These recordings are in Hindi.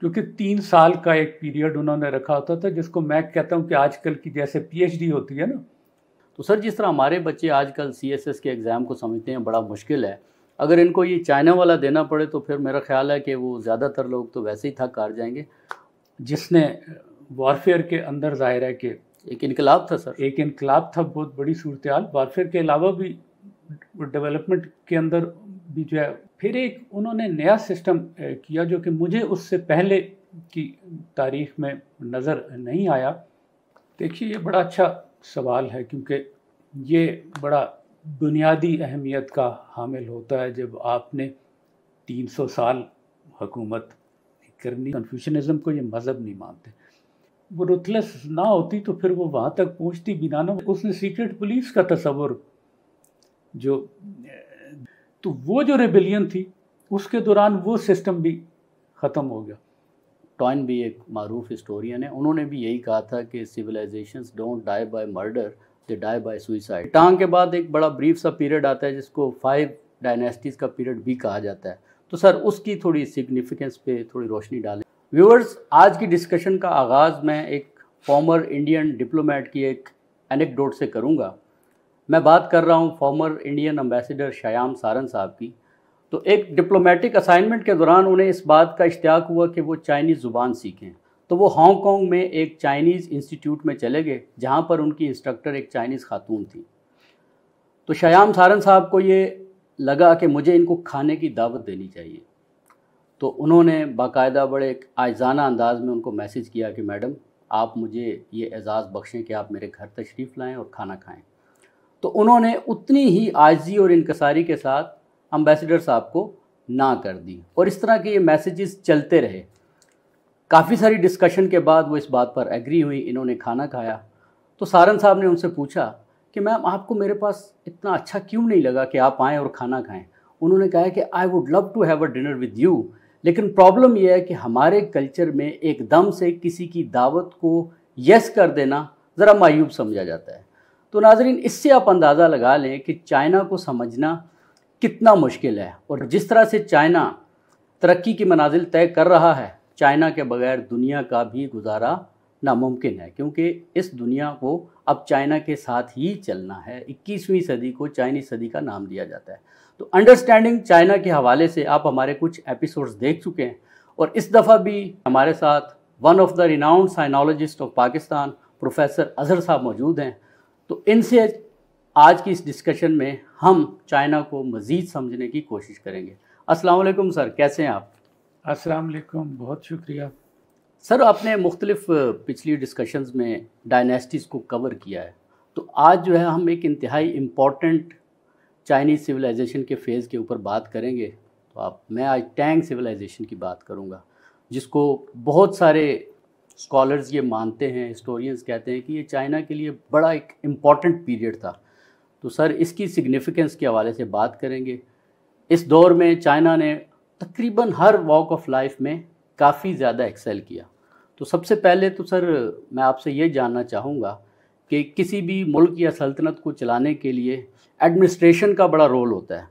क्योंकि 3 साल का एक पीरियड उन्होंने रखा होता था, जिसको मैं कहता हूँ कि आजकल की जैसे पीएचडी होती है ना। तो सर जिस तरह हमारे बच्चे आजकल सीएसएस के एग्ज़ाम को समझते हैं बड़ा मुश्किल है, अगर इनको ये चाइना वाला देना पड़े तो फिर मेरा ख्याल है कि वो ज़्यादातर लोग तो वैसे ही थक हार जाएंगे। जिसने वॉरफेयर के अंदर ज़ाहिर है कि एक इनकलाब था सर, एक इनकलाब था, बहुत बड़ी सूरत हाल। वॉरफेयर के अलावा भी डेवलपमेंट के अंदर भी जो है, फिर एक उन्होंने नया सिस्टम किया जो कि मुझे उससे पहले की तारीख में नज़र नहीं आया। देखिए, ये बड़ा अच्छा सवाल है, क्योंकि ये बड़ा बुनियादी अहमियत का हामिल होता है जब आपने 300 साल हुकूमत करनी। कन्फ्यूशनिज्म को ये मज़हब नहीं मानते। वो रुथलेस ना होती तो फिर वो वहाँ तक पहुँचती भी ना। उसने सीक्रेट पुलिस का तस्वुर जो, तो वो जो रेबेलियन थी उसके दौरान वो सिस्टम भी ख़त्म हो गया। टॉइन भी एक मारूफ हिस्टोरियन है, उन्होंने भी यही कहा था कि civilisations don't die by murder, they die by suicide. टांग के बाद एक बड़ा ब्रीफ सा पीरियड आता है जिसको 5 डायनेस्टीज़ का पीरियड भी कहा जाता है। तो सर उसकी थोड़ी सिग्निफिकेंस पे थोड़ी रोशनी डालें। व्यूअर्स, आज की डिस्कशन का आगाज़ मैं एक फॉर्मर इंडियन डिप्लोमेट की एक एनेक्डोट से करूँगा। मैं बात कर रहा हूँ former Indian ambassador Shyam Saran साहब की। तो एक डिप्लोमेटिक असाइनमेंट के दौरान उन्हें इस बात का इश्तियाक हुआ कि वो चाइनीज़ ज़ुबान सीखें, तो वो हांगकांग में एक चाइनीज़ इंस्टीट्यूट में चले गए जहाँ पर उनकी इंस्ट्रक्टर एक चाइनीज़ खातून थी। तो श्याम सारन साहब को ये लगा कि मुझे इनको खाने की दावत देनी चाहिए। तो उन्होंने बाकायदा बड़े एक आइज़ाना अंदाज में उनको मैसेज किया कि मैडम, आप मुझे ये एजाज़ बख्शें कि आप मेरे घर तशरीफ़ लाएँ और खाना खाएँ। तो उन्होंने उतनी ही आजिज़ी और इनकसारी के साथ एम्बेसडर साहब को ना कर दी, और इस तरह के ये मैसेजेस चलते रहे। काफ़ी सारी डिस्कशन के बाद वो इस बात पर एग्री हुई, इन्होंने खाना खाया। तो सारन साहब ने उनसे पूछा कि मैम, आपको मेरे पास इतना अच्छा क्यों नहीं लगा कि आप आएँ और खाना खाएँ? उन्होंने कहा कि I would love to have a dinner with you, लेकिन प्रॉब्लम यह है कि हमारे कल्चर में एकदम से किसी की दावत को यस कर देना ज़रा मायूब समझा जाता है। तो नाज़रीन, इससे आप अंदाज़ा लगा लें कि चाइना को समझना कितना मुश्किल है, और जिस तरह से चाइना तरक्की की मनाजिल तय कर रहा है, चाइना के बगैर दुनिया का भी गुजारा नामुमकिन है, क्योंकि इस दुनिया को अब चाइना के साथ ही चलना है। 21वीं सदी को चाइनीज़ सदी का नाम दिया जाता है। तो अंडरस्टैंडिंग चाइना के हवाले से आप हमारे कुछ एपिसोड्स देख चुके हैं, और इस दफ़ा भी हमारे साथ one of the renowned साइनोलॉजिस्ट of Pakistan professor Azhar साहब मौजूद हैं। तो इनसे आज की इस डिस्कशन में हम चाइना को मज़ीद समझने की कोशिश करेंगे। अस्सलाम वालेकुम सर, कैसे हैं आप? अस्सलाम वालेकुम, बहुत शुक्रिया। सर, आपने मुख्तलिफ पिछली डिस्कशंस में डायनेस्टीज़ को कवर किया है, तो आज जो है हम एक इंतहाई इम्पॉर्टेंट चाइनीज़ सिविलाइजेशन के फ़ेज़ के ऊपर बात करेंगे। तो मैं आज टैंग सिविलाइजेशन की बात करूँगा, जिसको बहुत सारे स्कॉलर्स ये मानते हैं, हिस्टोरियंस कहते हैं कि ये चाइना के लिए बड़ा एक इम्पॉर्टेंट पीरियड था। तो सर इसकी सिग्निफिकेंस के हवाले से बात करेंगे। इस दौर में चाइना ने तकरीबन हर वॉक ऑफ लाइफ में काफ़ी ज़्यादा एक्सेल किया। तो सबसे पहले तो सर मैं आपसे ये जानना चाहूँगा कि किसी भी मुल्क या सल्तनत को चलाने के लिए एडमिनिस्ट्रेशन का बड़ा रोल होता है।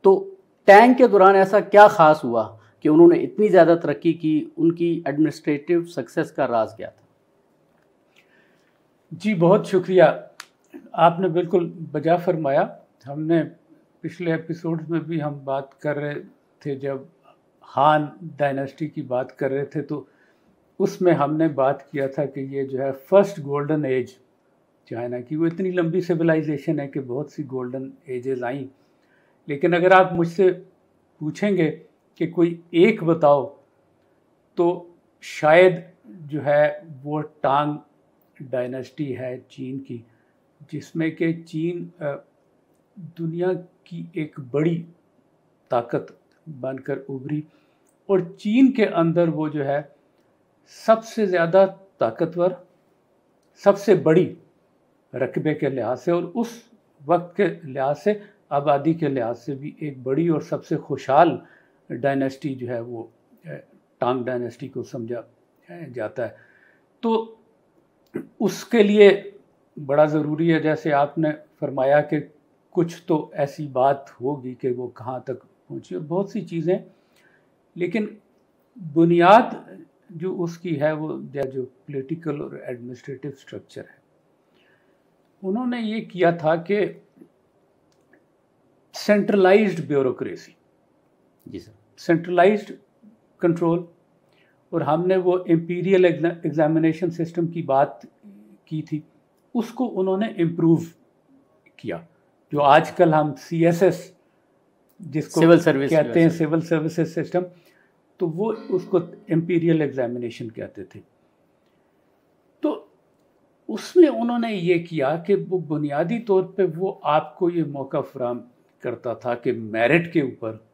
तो टैंग के दौरान ऐसा क्या ख़ास हुआ कि उन्होंने इतनी ज़्यादा तरक्की की? उनकी एडमिनिस्ट्रेटिव सक्सेस का राज क्या था? जी, बहुत शुक्रिया। आपने बिल्कुल बजा फरमाया। हमने पिछले एपिसोड्स में भी हम बात कर रहे थे, जब हान डायनेस्टी की बात कर रहे थे, तो उसमें हमने बात किया था कि ये जो है फर्स्ट गोल्डन एज चाइना की। वो इतनी लंबी सिविलाइजेशन है कि बहुत सी गोल्डन एजेस आई, लेकिन अगर आप मुझसे पूछेंगे कि कोई एक बताओ, तो शायद जो है वो टांग डायनेस्टी है चीन की, जिसमें कि चीन दुनिया की एक बड़ी ताकत बनकर उभरी, और चीन के अंदर वो जो है सबसे ज़्यादा ताकतवर, सबसे बड़ी रकबे के लिहाज से, और उस वक्त के लिहाज से, आबादी के लिहाज से भी एक बड़ी और सबसे खुशहाल डायनेस्टी जो है वो टांग डायनेस्टी को समझा जाता है। तो उसके लिए बड़ा ज़रूरी है, जैसे आपने फरमाया कि कुछ तो ऐसी बात होगी कि वो कहाँ तक पहुँची, और बहुत सी चीज़ें, लेकिन बुनियाद जो उसकी है वो जो पॉलिटिकल और एडमिनिस्ट्रेटिव स्ट्रक्चर है, उन्होंने ये किया था कि सेंट्रलाइज्ड ब्यूरोक्रेसी, जी सर, सेंट्रलाइज्ड कंट्रोल, और हमने वो इंपीरियल एग्जामिनेशन सिस्टम की बात की थी, उसको उन्होंने इम्प्रूव किया। जो आजकल हम CSS जिसको सिविल सर्विस कहते हैं, सिविल सर्विसेज सिस्टम, तो वो उसको इंपीरियल एग्जामिनेशन कहते थे। तो उसमें उन्होंने ये किया कि वो बुनियादी तौर पे वो आपको ये मौका फराहम करता था कि मेरिट के ऊपर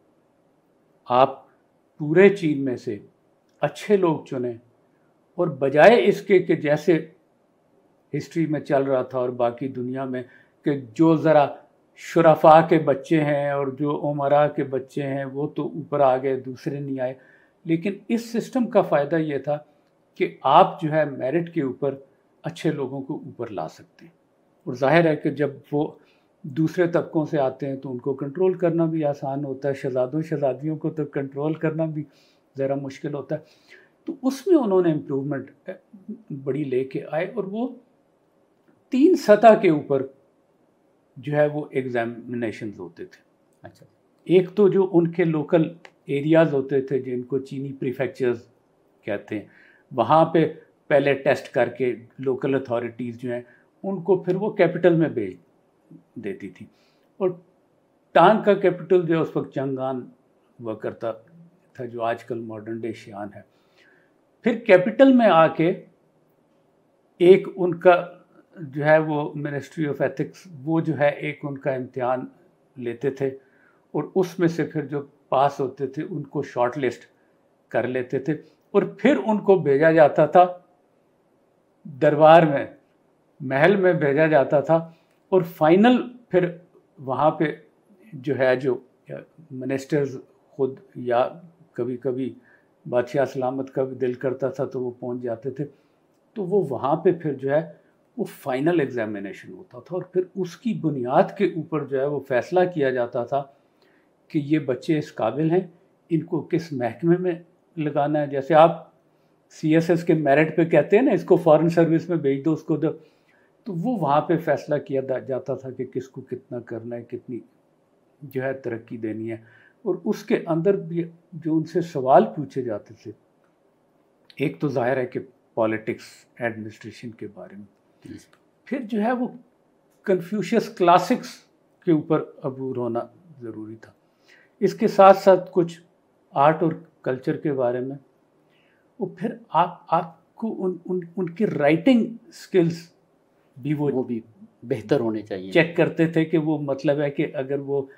आप पूरे चीन में से अच्छे लोग चुने, और बजाय इसके कि जैसे हिस्ट्री में चल रहा था और बाकी दुनिया में कि जो ज़रा शुरफा के बच्चे हैं और जो उमरा के बच्चे हैं वो तो ऊपर आ गए, दूसरे नहीं आए। लेकिन इस सिस्टम का फ़ायदा ये था कि आप जो है मेरिट के ऊपर अच्छे लोगों को ऊपर ला सकते हैं, और जाहिर है कि जब वो दूसरे तबकों से आते हैं तो उनको कंट्रोल करना भी आसान होता है, शहजादों शहजादियों को तो कंट्रोल करना भी ज़रा मुश्किल होता है। तो उसमें उन्होंने इम्प्रूवमेंट बड़ी लेके आए, और वो 3 सतह के ऊपर जो है वो एग्जामिनेशंस होते थे। अच्छा, एक तो जो उनके लोकल एरियाज़ होते थे जिनको चीनी प्रीफेक्चर्स कहते हैं, वहाँ पे पहले टेस्ट करके लोकल अथॉरिटीज़ जो हैं उनको फिर वो कैपिटल में भेज देती थी, और टांग का कैपिटल जो है उस वक्त चंगान हुआ करता था, जो आजकल मॉडर्न डे शियान है। फिर कैपिटल में आके एक उनका जो है वो मिनिस्ट्री ऑफ एथिक्स, वो जो है एक उनका इम्तिहान लेते थे, और उसमें से फिर जो पास होते थे उनको शॉर्ट लिस्ट कर लेते थे, और फिर उनको भेजा जाता था दरबार में, महल में भेजा जाता था, और फाइनल फिर वहाँ पे जो है जो मिनिस्टर्स खुद, या कभी कभी बादशाह सलामत का भी दिल करता था तो वो पहुँच जाते थे, तो वो वहाँ पे फिर जो है वो फाइनल एग्जामिनेशन होता था, और फिर उसकी बुनियाद के ऊपर जो है वो फैसला किया जाता था कि ये बच्चे इस काबिल हैं, इनको किस महकमे में लगाना है। जैसे आप CSS के मेरिट पे कहते हैं ना, इसको फॉरेन सर्विस में भेज दो, उसको दो, तो वो वहाँ पे फैसला किया जाता था कि किसको कितना करना है, कितनी जो है तरक्की देनी है, और उसके अंदर भी जो उनसे सवाल पूछे जाते थे, एक तो जाहिर है कि पॉलिटिक्स, एडमिनिस्ट्रेशन के बारे में, फिर जो है वो कन्फ्यूशियस क्लासिक्स के ऊपर अबूर होना ज़रूरी था। इसके साथ साथ कुछ आर्ट और कल्चर के बारे में, और फिर आपको उनकी राइटिंग स्किल्स भी वो भी बेहतर होने चाहिए, चेक करते थे कि वो मतलब है कि अगर वो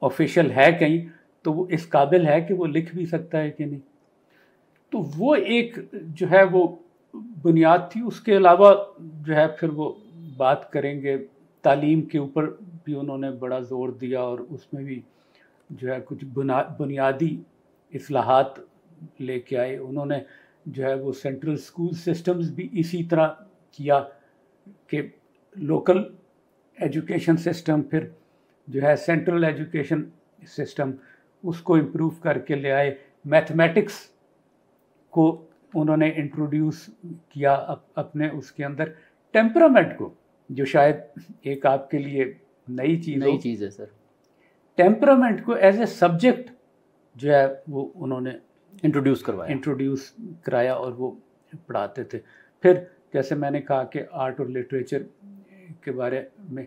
ऑफिशियल है कहीं तो वो इस काबिल है कि वो लिख भी सकता है कि नहीं। तो वो एक जो है वो बुनियाद थी। उसके अलावा जो है फिर वो बात करेंगे तालीम के ऊपर भी उन्होंने बड़ा ज़ोर दिया, और उसमें भी जो है कुछ बुनियादी इस्लाहात लेके आए। उन्होंने जो है वो सेंट्रल स्कूल सिस्टम्स भी इसी तरह किया कि लोकल एजुकेशन सिस्टम, फिर जो है सेंट्रल एजुकेशन सिस्टम, उसको इम्प्रूव करके ले आए। मैथमेटिक्स को उन्होंने इंट्रोड्यूस किया अपने उसके अंदर। टेम्परामेंट को, जो शायद एक आपके लिए नई चीज़ है सर, टेम्परामेंट को एज ए सब्जेक्ट जो है वो उन्होंने इंट्रोड्यूस कराया और वो पढ़ाते थे। फिर जैसे मैंने कहा कि आर्ट और लिटरेचर के बारे में,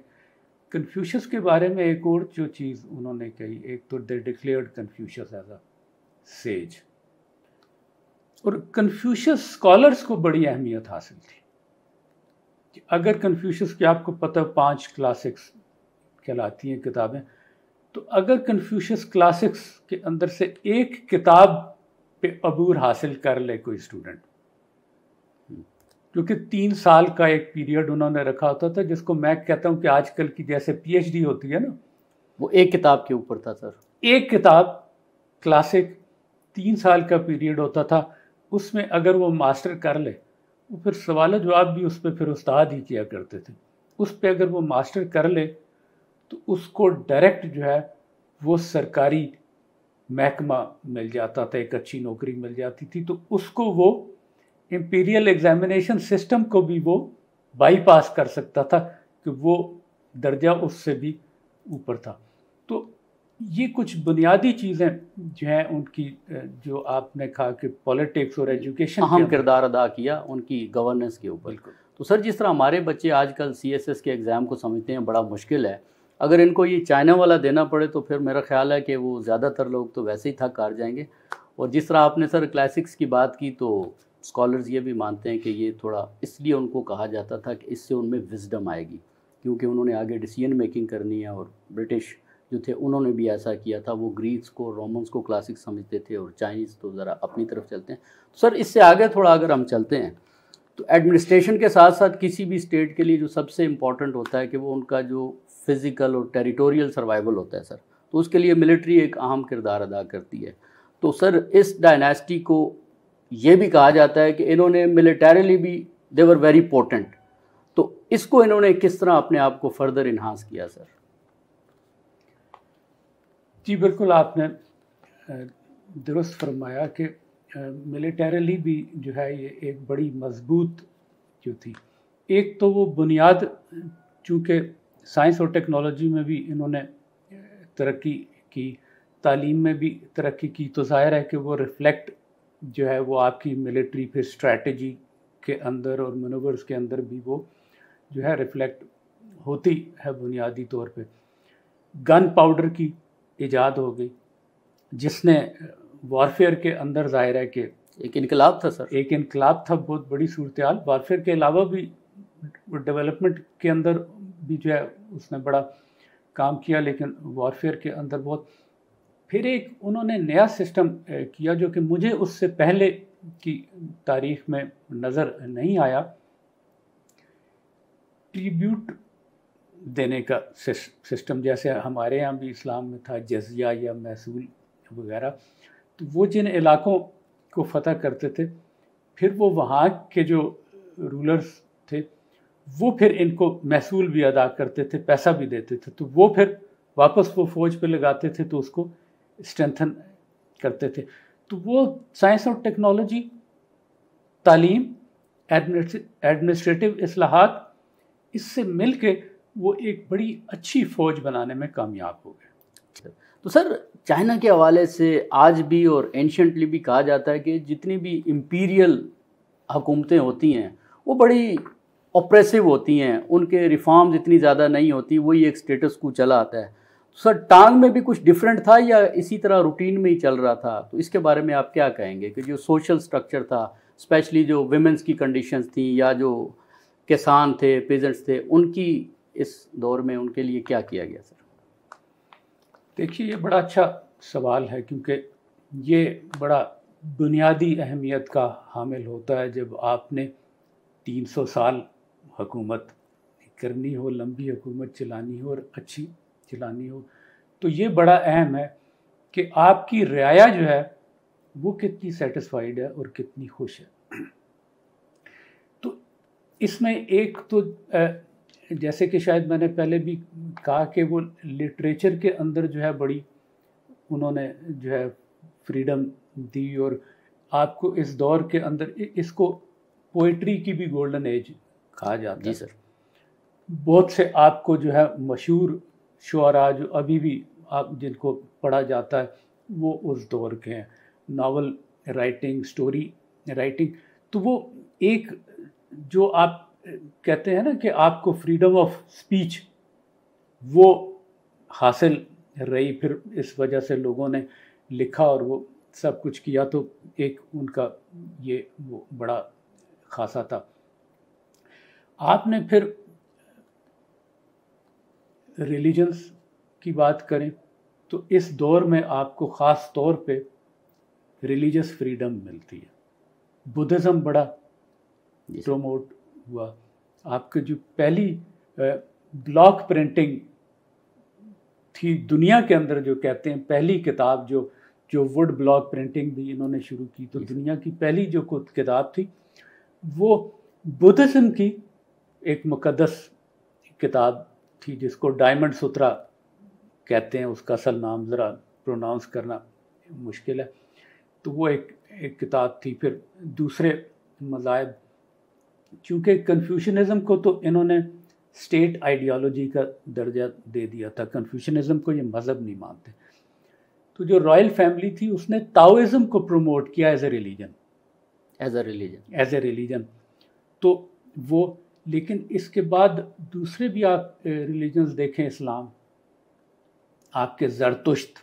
कन्फ्यूशियस के बारे में एक और जो चीज़ उन्होंने कही, एक तो they declared Confucius as a sage, और कन्फ्यूशियस स्कॉलर्स को बड़ी अहमियत हासिल थी कि अगर कन्फ्यूशियस की आपको पता 5 क्लासिक्स कहलाती हैं किताबें, तो अगर कन्फ्यूशियस क्लासिक्स के अंदर से एक किताब पे अबूर हासिल कर ले कोई स्टूडेंट, क्योंकि 3 साल का एक पीरियड उन्होंने रखा होता था, जिसको मैं कहता हूँ कि आजकल की जैसे PhD होती है ना, वो एक किताब के ऊपर था सर। एक किताब क्लासिक 3 साल का पीरियड होता था, उसमें अगर वो मास्टर कर ले, वो फिर सवाल जवाब भी उस पर फिर उस्ताद ही किया करते थे। उस पर अगर वो मास्टर कर ले तो उसको डायरेक्ट जो है वो सरकारी महकमा मिल जाता था, एक अच्छी नौकरी मिल जाती थी। तो उसको वो इंपीरियल एग्जामिनेशन सिस्टम को भी वो बाईपास कर सकता था कि वो दर्जा उससे भी ऊपर था। तो ये कुछ बुनियादी चीज़ें जो हैं उनकी, जो आपने कहा कि पॉलिटिक्स और एजुकेशन अहम किरदार अदा किया उनकी गवर्नेंस के ऊपर। बिल्कुल। तो सर जिस तरह हमारे बच्चे आजकल CSS के एग्ज़ाम को समझते हैं बड़ा मुश्किल है, अगर इनको ये चाइना वाला देना पड़े तो फिर मेरा ख्याल है कि वो ज़्यादातर लोग तो वैसे ही थक हार जाएंगे। और जिस तरह आपने सर क्लासिक्स की बात की, तो स्कॉलर्स ये भी मानते हैं कि ये थोड़ा इसलिए उनको कहा जाता था कि इससे उनमें विजडम आएगी, क्योंकि उन्होंने आगे डिसीजन मेकिंग करनी है। और ब्रिटिश जो थे उन्होंने भी ऐसा किया था, वो ग्रीक्स को रोमन्स को क्लासिक समझते थे और चाइनीज़ तो ज़रा अपनी तरफ चलते हैं। तो सर इससे आगे थोड़ा अगर हम चलते हैं तो एडमिनिस्ट्रेशन के साथ साथ किसी भी स्टेट के लिए जो सबसे इम्पॉर्टेंट होता है कि वो उनका जो फिज़िकल और टेरिटोरियल सर्वाइवल होता है सर, तो उसके लिए मिलिट्री एक अहम किरदार अदा करती है। तो सर इस डायनेस्टी को ये भी कहा जाता है कि इन्होंने मिलिटरीली भी दे वर वेरी पोटेंट। तो इसको इन्होंने किस तरह अपने आप को फर्दर इन्हांस किया सर? जी बिल्कुल, आपने दुरुस्त फरमाया कि मिलिटरीली भी जो है ये एक बड़ी मजबूत जो थी। एक तो वो बुनियाद, चूँकि साइंस और टेक्नोलॉजी में भी इन्होंने तरक्की की, तालीम में भी तरक्की की, तो जाहिर है कि वो रिफ्लेक्ट जो है वो आपकी मिलिट्री फिर स्ट्रैटेजी के अंदर और मनोवर्स के अंदर भी वो जो है रिफ्लेक्ट होती है। बुनियादी तौर पे गन पाउडर की इजाद हो गई, जिसने वॉरफेयर के अंदर जाहिर है कि एक इनकलाब था सर। एक इनकलाब था, बहुत बड़ी सूरत हाल। वॉरफेयर के अलावा भी डेवलपमेंट के अंदर भी जो है उसने बड़ा काम किया, लेकिन वॉरफेयर के अंदर बहुत। फिर एक उन्होंने नया सिस्टम किया जो कि मुझे उससे पहले की तारीख में नज़र नहीं आया, ट्रिब्यूट देने का सिस्टम। जैसे हमारे यहाँ भी इस्लाम में था जजिया या महसूल वगैरह। तो वो जिन इलाकों को फतह करते थे, फिर वो वहाँ के जो रूलर्स थे वो फिर इनको महसूल भी अदा करते थे, पैसा भी देते थे। तो वो फिर वापस वो फ़ौज पे लगाते थे, तो उसको स्ट्रेंथन करते थे। तो वो साइंस और टेक्नोलॉजी, तालीम, एडमिनिस्ट्रेटिव इस्लाहात, इससे मिल के वो एक बड़ी अच्छी फ़ौज बनाने में कामयाब हो गए। तो सर चाइना के हवाले से आज भी और एंशंटली भी कहा जाता है कि जितनी भी इम्पीरियल हुकूमतें होती हैं वो बड़ी ऑप्रेसिव होती हैं, उनके रिफॉर्म्स इतनी ज़्यादा नहीं होती, वही एक स्टेटस को चला आता है। तो सर टांग में भी कुछ डिफरेंट था या इसी तरह रूटीन में ही चल रहा था? तो इसके बारे में आप क्या कहेंगे कि जो सोशल स्ट्रक्चर था, स्पेशली जो विमेंस की कंडीशंस थी या जो किसान थे, पेजेंट्स थे, उनकी इस दौर में उनके लिए क्या किया गया सर? देखिए, ये बड़ा अच्छा सवाल है, क्योंकि ये बड़ा बुनियादी अहमियत का हामिल होता है। जब आपने 300 साल हुकूमत करनी हो, लंबी हुकूमत चलानी हो और अच्छी चलानी हो, तो ये बड़ा अहम है कि आपकी रियाया जो है वो कितनी सेटिस्फाइड है और कितनी खुश है। तो इसमें एक तो जैसे कि शायद मैंने पहले भी कहा कि वो लिटरेचर के अंदर जो है बड़ी उन्होंने जो है फ्रीडम दी, और आपको इस दौर के अंदर इसको पोइट्री की भी गोल्डन एज कहा जाता है। जी सर। बहुत से आपको जो है मशहूर शुअरा जो अभी भी आप जिनको पढ़ा जाता है वो उस दौर के हैं। नावल राइटिंग, स्टोरी राइटिंग, तो वो एक जो आप कहते हैं ना कि आपको फ्रीडम ऑफ स्पीच वो हासिल रही, फिर इस वजह से लोगों ने लिखा और वो सब कुछ किया, तो एक उनका ये वो बड़ा खासा था। आपने फिर रिलीजन्स की बात करें तो इस दौर में आपको ख़ास तौर पे रिलीजियस फ्रीडम मिलती है। बुद्धिज़्म बड़ा प्रमोट हुआ। आपके जो पहली ब्लॉक प्रिंटिंग थी दुनिया के अंदर, जो कहते हैं पहली किताब जो वुड ब्लॉक प्रिंटिंग भी इन्होंने शुरू की, तो दुनिया की पहली जो किताब थी वो बुद्धिज़्म की एक मुकद्दस किताब थी जिसको डायमंड सूत्रा कहते हैं। उसका असल नाम ज़रा प्रोनाउंस करना मुश्किल है। तो वो एक किताब थी। फिर दूसरे मज़ाहिब, चूँकि कन्फ्यूशनिज़म को तो इन्होंने स्टेट आइडियोलॉजी का दर्जा दे दिया था, कन्फ्यूशनिज़म को ये मज़हब नहीं मानते। तो जो रॉयल फैमिली थी उसने ताओइज़म को प्रमोट किया as a religion, as a religion. तो वो, लेकिन इसके बाद दूसरे भी आप रिलीजन्स देखें, इस्लाम, आपके ज़रतुश्त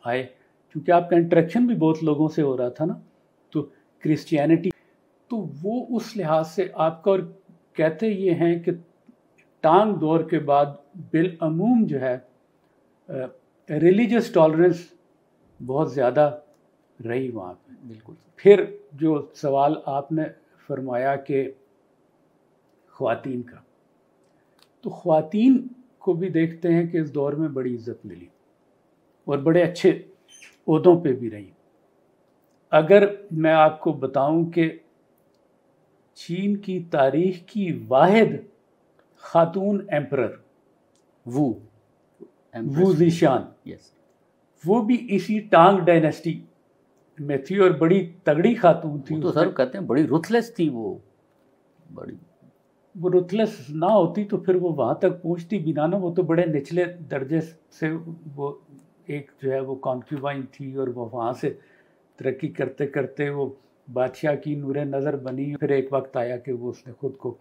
आए, क्योंकि आपका इंटरेक्शन भी बहुत लोगों से हो रहा था ना, तो क्रिश्चियनिटी, तो वो उस लिहाज से आपका, और कहते ये हैं कि टांग दौर के बाद बिलअमूम जो है रिलीजियस टॉलरेंस बहुत ज़्यादा रही वहाँ पे। बिल्कुल। फिर जो सवाल आपने फरमाया कि ख़वातीन का, तो ख़वातीन को भी देखते हैं कि इस दौर में बड़ी इज़्ज़त मिली और बड़े अच्छे ओहदों पे भी रही। अगर मैं आपको बताऊं कि चीन की तारीख़ की वाहिद खातून एम्परर वू ज़ीशान, वो भी इसी टांग डायनेस्टी में थी और बड़ी तगड़ी खातून थी। तो सर कहते हैं बड़ी रुथलेस थी वो, बड़ी वो रुथलेस ना होती तो फिर वो वहाँ तक पहुँचती भी ना, वो तो बड़े निचले दर्जे से वो एक जो है वो कॉन्क्यूबाइन थी, और वो वहाँ से तरक्की करते करते वो बादशाह की नूरे नज़र बनी। फिर एक वक्त आया कि वो उसने ख़ुद को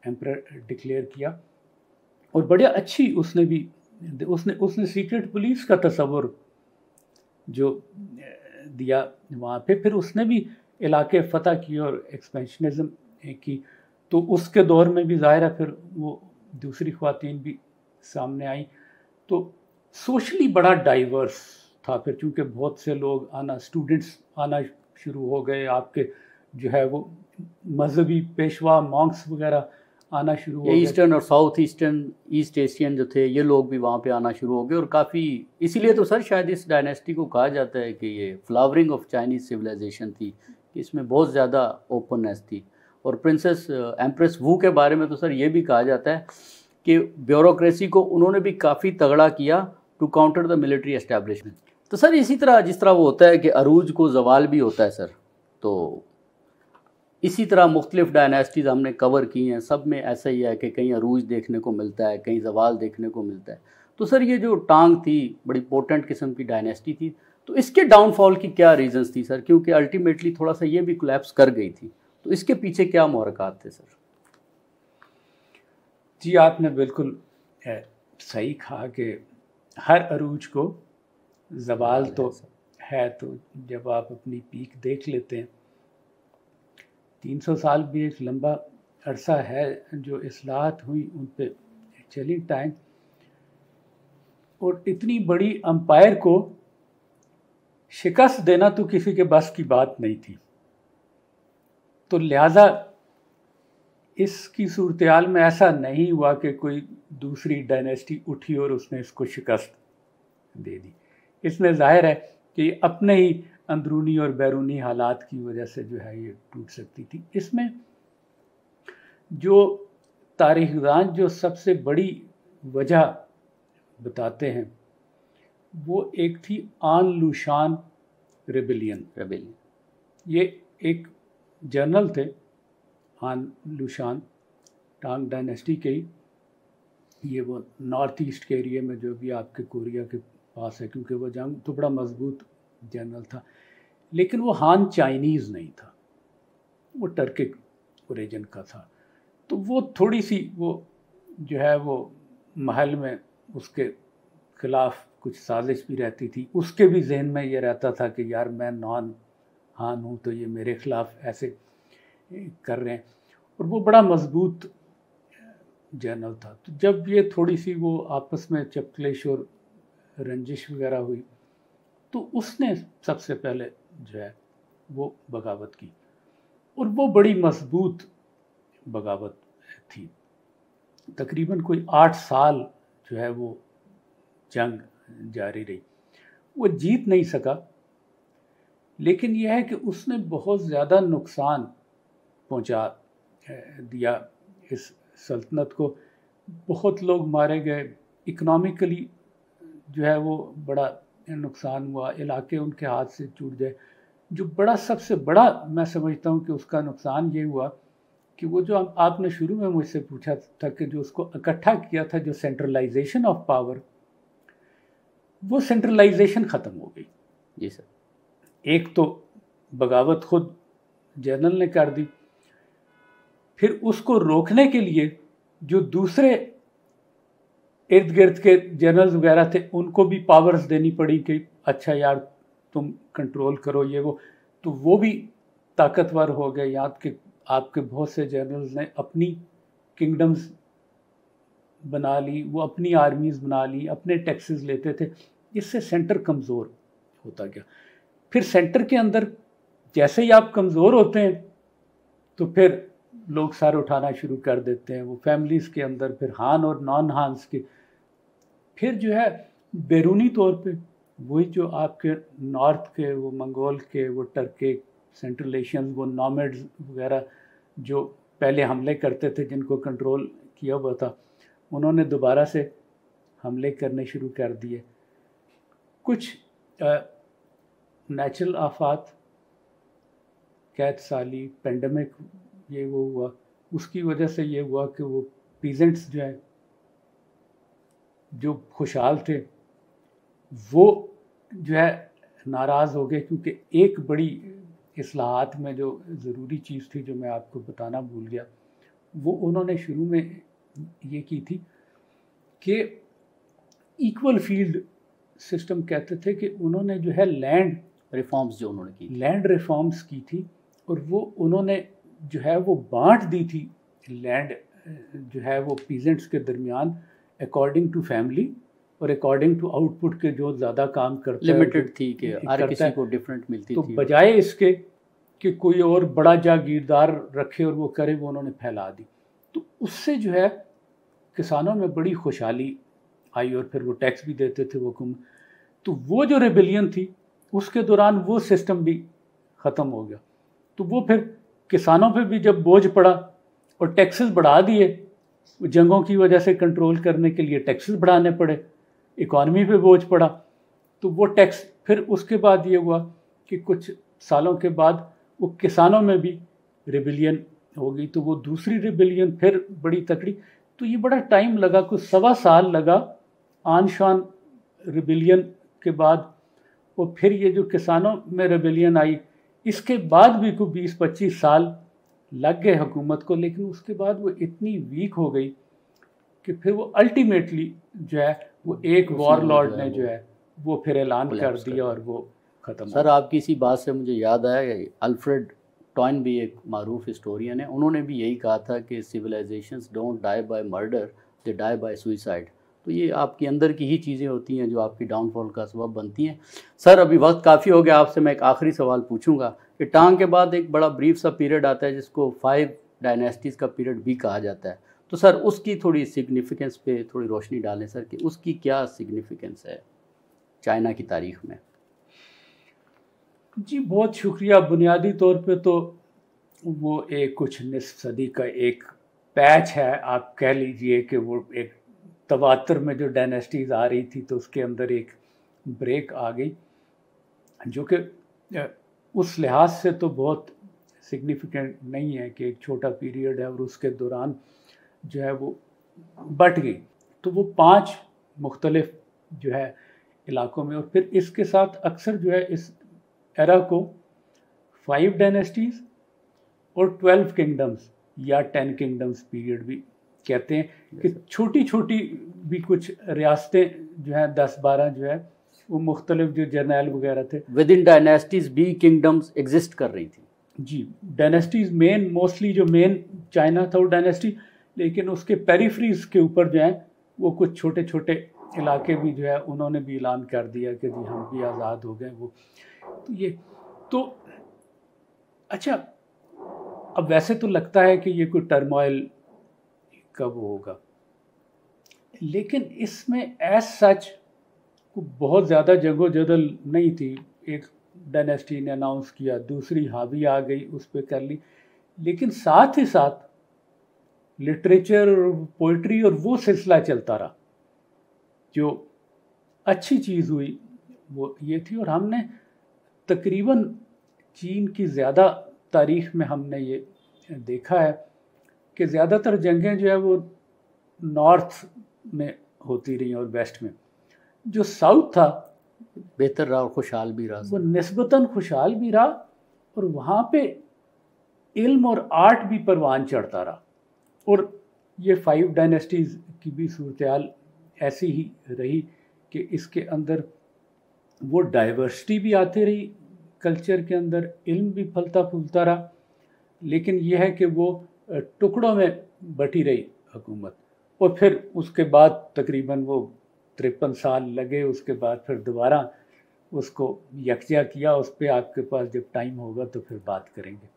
एम्परर डिक्लेयर किया, और बड़ी अच्छी उसने भी उसने सीक्रेट पुलिस का तस्वुर जो दिया वहाँ पे। फिर उसने भी इलाके फ़तह किए और एक्सपेंशनिज़म की, तो उसके दौर में भी ज़ाहिर है फिर वो दूसरी ख़वातीन भी सामने आई। तो सोशली बड़ा डाइवर्स था फिर, चूँकि बहुत से लोग आना, स्टूडेंट्स आना शुरू हो गए, आपके जो है वो मजहबी पेशवा मॉन्क्स वगैरह आना शुरू हो गए। ईस्टर्न और साउथ ईस्टर्न, ईस्ट एशियन जो थे, ये लोग भी वहाँ पे आना शुरू हो गए, और काफ़ी, इसीलिए तो सर शायद इस डायनेस्टी को कहा जाता है कि ये फ्लावरिंग ऑफ चाइनीज़ सिविलाइजेशन थी, कि इसमें बहुत ज़्यादा ओपननेस थी। और प्रिंसेस एम्प्रेस वू के बारे में तो सर ये भी कहा जाता है कि ब्यूरोक्रेसी को उन्होंने भी काफ़ी तगड़ा किया to counter the military establishment. तो सर इसी तरह जिस तरह वो होता है कि अरूज को जवाल भी होता है सर, तो इसी तरह मुख्तलिफ डायनेस्टीज़ हमने कवर की हैं, सब में ऐसा ही है कि कहीं अरूज देखने को मिलता है, कहीं जवाल देखने को मिलता है। तो सर ये जो टांग थी बड़ी पोटेंट किस्म की डायनेस्टी थी, तो इसके डाउनफॉल की क्या रीजंस थी सर? क्योंकि अल्टीमेटली थोड़ा सा ये भी कोलैप्स कर गई थी, तो इसके पीछे क्या मुहरकात थे सर? जी आपने बिल्कुल सही कहा कि हर अरूज को जवाल तो है, तो जब आप अपनी पीक देख लेते हैं, 300 साल भी एक लंबा अरसा है जो इस्लाहत हुई उन पे चली टाइम, और इतनी बड़ी अंपायर को शिकस्त देना तो किसी के बस की बात नहीं थी। तो लिहाजा इसकी सूरत-ए-हाल में ऐसा नहीं हुआ कि कोई दूसरी डायनेस्टी उठी और उसने इसको शिकस्त दे दी। इसमें ज़ाहिर है कि अपने ही अंदरूनी और बैरूनी हालात की वजह से जो है ये टूट सकती थी। इसमें जो तारीख़दान जो सबसे बड़ी वजह बताते हैं वो एक थी आन लूशान रेबेलियन। ये एक जनरल थे आन लूशान, टांग डायनेस्टी के ही, ये वो नॉर्थ ईस्ट के एरिया में जो भी आपके कोरिया के पास है, क्योंकि वो जंग तो बड़ा मजबूत जनरल था, लेकिन वो हान चाइनीज़ नहीं था, वो टर्किक ओरिजिन का था। तो वो थोड़ी सी वो जो है वो महल में उसके ख़िलाफ़ कुछ साजिश भी रहती थी, उसके भी जहन में ये रहता था कि यार मैं नॉन हान हूँ तो ये मेरे ख़िलाफ़ ऐसे कर रहे हैं, और वो बड़ा मजबूत जनरल था। तो जब ये थोड़ी सी वो आपस में चपकलेश और रंजिश वगैरह हुई, तो उसने सबसे पहले जो है वो बगावत की, और वो बड़ी मजबूत बगावत थी। तकरीबन कोई 8 साल जो है वो जंग जारी रही। वो जीत नहीं सका, लेकिन यह है कि उसने बहुत ज़्यादा नुकसान पहुंचा दिया इस सल्तनत को। बहुत लोग मारे गए, इकोनॉमिकली जो है वो बड़ा नुकसान हुआ, इलाके उनके हाथ से छूट गए। जो बड़ा सबसे बड़ा मैं समझता हूँ कि उसका नुकसान ये हुआ कि वो जो आपने शुरू में मुझसे पूछा था कि जो उसको इकट्ठा किया था, जो सेंट्रलाइजेशन ऑफ पावर, वो सेंट्रलाइजेशन ख़त्म हो गई। जी सर। एक तो बगावत खुद जनरल ने कर दी, फिर उसको रोकने के लिए जो दूसरे इर्द गिर्द के जनरल्स वगैरह थे उनको भी पावर्स देनी पड़ी कि अच्छा यार तुम कंट्रोल करो ये वो, तो वो भी ताकतवर हो गए। याद कि आपके बहुत से जनरल्स ने अपनी किंगडम्स बना ली, वो अपनी आर्मीज़ बना ली, अपने टैक्सेस लेते थे, इससे सेंटर कमज़ोर होता गया। फिर सेंटर के अंदर जैसे ही आप कमज़ोर होते हैं तो फिर लोग सर उठाना शुरू कर देते हैं, वो फैमिलीज़ के अंदर, फिर हान और नॉन हान्स के, फिर जो है बैरूनी तौर पे वही जो आपके नॉर्थ के, वो मंगोल के, वो टर्के, सेंट्रल एशियन, वो नॉमेड्स वगैरह जो पहले हमले करते थे, जिनको कंट्रोल किया हुआ था, उन्होंने दोबारा से हमले करने शुरू कर दिए। कुछ नेचुरल आफात, कैद साली, पेंडेमिक, ये वो हुआ, उसकी वजह से ये हुआ कि वो पीजेंट्स जो हैं जो खुशहाल थे वो जो है नाराज़ हो गए, क्योंकि एक बड़ी इस्लाहात में जो ज़रूरी चीज़ थी जो मैं आपको बताना भूल गया, वो उन्होंने शुरू में ये की थी कि इक्वल फील्ड सिस्टम कहते थे, कि उन्होंने जो है लैंड रिफॉर्म्स जो उन्होंने की, लैंड रिफॉर्म्स की थी, और वो उन्होंने जो है वो बांट दी थी लैंड जो है वो पीजेंट्स के दरमियान अकॉर्डिंग टू फैमिली और अकॉर्डिंग टू आउटपुट के, जो ज़्यादा काम करता है, लिमिटेड थी कि हर किसी को डिफरेंट मिलती तो थी। बजाय इसके कि कोई और बड़ा जागीरदार रखे और वो करे, वो उन्होंने फैला दी। तो उससे जो है किसानों में बड़ी खुशहाली आई, और फिर वो टैक्स भी देते थे वो हुकूमत। तो वो जो रेबेलियन थी उसके दौरान वो सिस्टम भी ख़त्म हो गया। तो वो फिर किसानों पे भी जब बोझ पड़ा और टैक्सेस बढ़ा दिए, जंगों की वजह से कंट्रोल करने के लिए टैक्सेस बढ़ाने पड़े, इकॉनमी पे बोझ पड़ा, तो वो टैक्स, फिर उसके बाद ये हुआ कि कुछ सालों के बाद वो किसानों में भी रेबेलियन हो गई, तो वो दूसरी रेबेलियन फिर बड़ी तकड़ी। तो ये बड़ा टाइम लगा, कुछ 1.25 साल लगा आन शान रेबेलियन के बाद, और फिर ये जो किसानों में रेबेलियन आई, इसके बाद भी कोई 20-25 साल लग गए हुकूमत को, लेकिन उसके बाद वो इतनी वीक हो गई कि फिर वो अल्टीमेटली जो है वो एक वॉरलॉर्ड ने जो है वो फिर ऐलान कर दिया और वो ख़त्म। सर आपकी इसी बात से मुझे याद आया, अल्फ्रेड टॉइन भी एक मारूफ हिस्टोरियन है, उन्होंने भी यही कहा था कि civilisations don't die by murder, they die by suicide. तो ये आपके अंदर की ही चीज़ें होती हैं जो आपकी डाउनफॉल का सबब बनती हैं। सर अभी वक्त काफ़ी हो गया, आपसे मैं एक आखिरी सवाल पूछूंगा कि टांग के बाद एक बड़ा ब्रीफ सा पीरियड आता है जिसको 5 डायनेस्टीज़ का पीरियड भी कहा जाता है, तो सर उसकी थोड़ी सिग्निफिकेंस पे थोड़ी रोशनी डालें सर, कि उसकी क्या सिग्निफिकेंस है चाइना की तारीख में। जी बहुत शुक्रिया। बुनियादी तौर पे तो वो एक कुछ निस्फ सदी का एक पैच है, आप कह लीजिए कि वो एक तवातर में जो डायनेस्टीज़ आ रही थी तो उसके अंदर एक ब्रेक आ गई, जो कि उस लिहाज से तो बहुत सिग्निफिकेंट नहीं है कि एक छोटा पीरियड है और उसके दौरान जो है वो बट गई। तो वो 5 मुख्तलिफ जो है इलाकों में, और फिर इसके साथ अक्सर जो है इस एरा को 5 डायनेस्टीज़ और 12 किंगडम्स या 10 किंगडम्स पीरियड भी कहते हैं, कि छोटी छोटी भी कुछ रियासतें जो हैं 10-12 जो है वो मुख्तलिफ जो जर्नैल वगैरह थे विद इन डायनेस्टीज भी किंगडम्स एग्जिस्ट कर रही थी। जी डायनेस्टीज़ मेन, मोस्टली जो मेन चाइना था वो डायनेस्टी, लेकिन उसके पेरिफ्रीज के ऊपर जो है वो कुछ छोटे छोटे इलाके भी जो है उन्होंने भी ऐलान कर दिया कि जी हम भी आज़ाद हो गए। वो तो ये तो अच्छा, अब वैसे तो लगता है कि ये कोई टर्मोइल कब होगा, लेकिन इसमें एज सच बहुत ज़्यादा जंगोजदल नहीं थी। एक डायनेस्टी ने अनाउंस किया, दूसरी हावी आ गई, उस पर कर ली, लेकिन साथ ही साथ लिटरेचर और पोइट्री और वो सिलसिला चलता रहा। जो अच्छी चीज़ हुई वो ये थी, और हमने तकरीबन चीन की ज़्यादा तारीख़ में हमने ये देखा है कि ज़्यादातर जंगें जो है वो नॉर्थ में होती रही और वेस्ट में। जो साउथ था बेहतर रहा और खुशहाल भी रहा, वो निस्बतन खुशहाल भी रहा और वहाँ पे इल्म और आर्ट भी परवान चढ़ता रहा। और ये 5 डायनेस्टीज़ की भी सूरत ऐसी ही रही कि इसके अंदर वो डाइवर्सिटी भी आती रही कल्चर के अंदर, इल्म भी फलता फूलता रहा, लेकिन यह है कि वो टुकड़ों में बटी रही हुकूमत। और फिर उसके बाद तकरीबन वो 53 साल लगे, उसके बाद फिर दोबारा उसको यकजा किया। उस पर आपके पास जब टाइम होगा तो फिर बात करेंगे।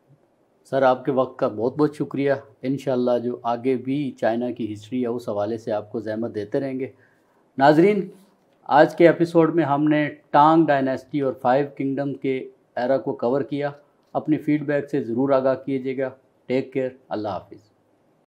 सर आपके वक्त का बहुत बहुत शुक्रिया। इंशाल्लाह जो आगे भी चाइना की हिस्ट्री है उस हवाले से आपको ज़हमत देते रहेंगे। नाजरीन, आज के एपिसोड में हमने टांग डायनेस्टी और 5 किंगडम के एरा को कवर किया। अपनी फ़ीडबैक से ज़रूर आगाह कीजिएगा। टेक केयर, अल्लाह हाफिज़।